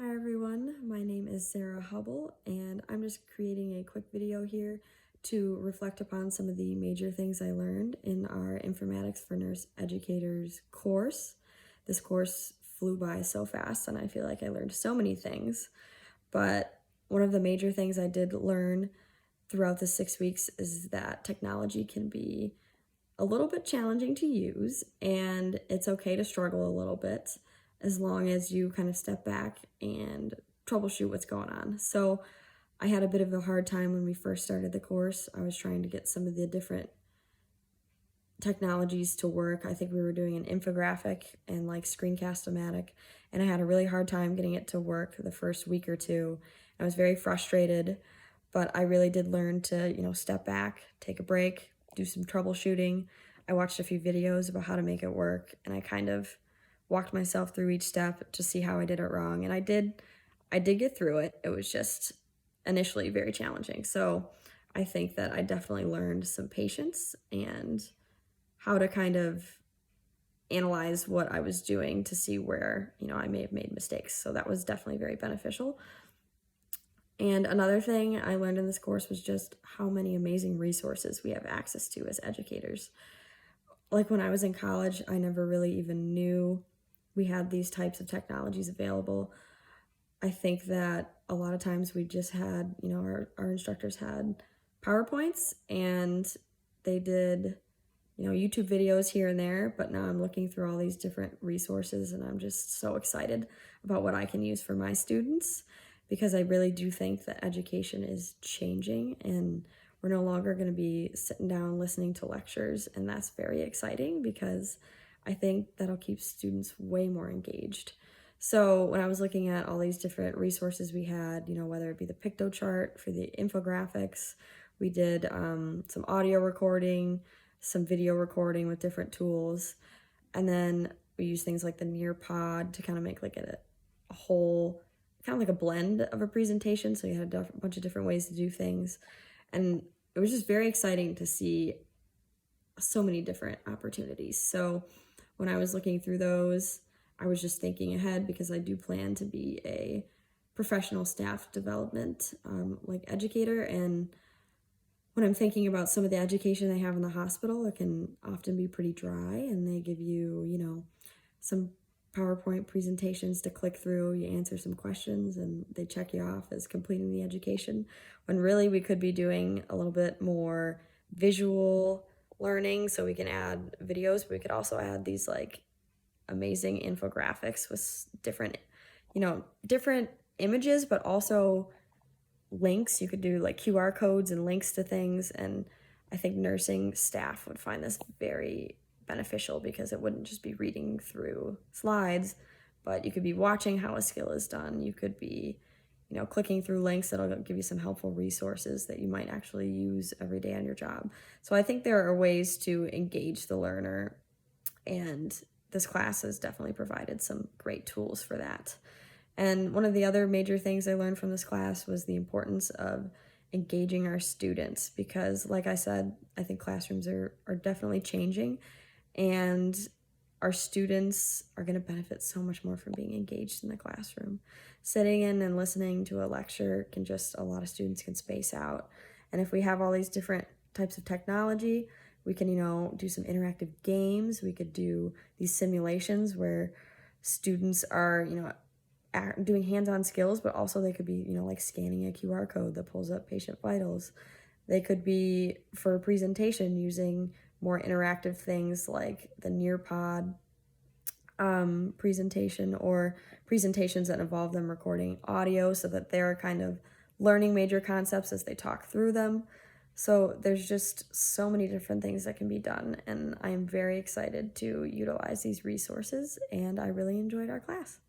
Hi everyone, my name is Sarah Hubble and I'm just creating a quick video here to reflect upon some of the major things I learned in our Informatics for Nurse Educators course. This course flew by so fast and I feel like I learned so many things, but one of the major things I did learn throughout the 6 weeks is that technology can be a little bit challenging to use, and it's okay to struggle a little bit as long as you kind of step back and troubleshoot what's going on. So I had a bit of a hard time when we first started the course. I was trying to get some of the different technologies to work. I think we were doing an infographic and like screencast-o-matic, and I had a really hard time getting it to work the first week or two. I was very frustrated, but I really did learn to, step back, take a break, do some troubleshooting. I watched a few videos about how to make it work, and I kind of walked myself through each step to see how I did it wrong. And I did get through it. It was just initially very challenging. So I think that I definitely learned some patience and how to kind of analyze what I was doing to see where, I may have made mistakes. So that was definitely very beneficial. And another thing I learned in this course was just how many amazing resources we have access to as educators. Like when I was in college, I never really even knew we had these types of technologies available. I think that a lot of times we just had, our instructors had PowerPoints and they did, YouTube videos here and there, but now I'm looking through all these different resources and I'm just so excited about what I can use for my students, because I really do think that education is changing and we're no longer going to be sitting down listening to lectures, and that's very exciting because I think that'll keep students way more engaged. So when I was looking at all these different resources we had, whether it be the picto chart for the infographics, we did some audio recording, some video recording with different tools, and then we used things like the Nearpod to kind of make like a whole, kind of like a blend of a presentation. So you had a bunch of different ways to do things, and it was just very exciting to see so many different opportunities. So when I was looking through those, I was just thinking ahead because I do plan to be a professional staff development educator. And when I'm thinking about some of the education they have in the hospital, it can often be pretty dry, and they give you, some PowerPoint presentations to click through, you answer some questions, and they check you off as completing the education, when really we could be doing a little bit more visual learning. So we can add videos, but we could also add these like amazing infographics with different images, but also links. You could do like QR codes and links to things, and I think nursing staff would find this very beneficial because it wouldn't just be reading through slides, but you could be watching how a skill is done. You could be, clicking through links that'll give you some helpful resources that you might actually use every day on your job. So I think there are ways to engage the learner, and this class has definitely provided some great tools for that. And one of the other major things I learned from this class was the importance of engaging our students, because like I said, I think classrooms are definitely changing, and our students are going to benefit so much more from being engaged in the classroom. Sitting in and listening to a lecture can just, a lot of students can space out. And if we have all these different types of technology, we can, do some interactive games. We could do these simulations where students are, doing hands-on skills, but also they could be, like scanning a QR code that pulls up patient vitals. They could be, for a presentation, using more interactive things like the Nearpod presentation, or presentations that involve them recording audio so that they're kind of learning major concepts as they talk through them. So there's just so many different things that can be done, and I'm very excited to utilize these resources, and I really enjoyed our class.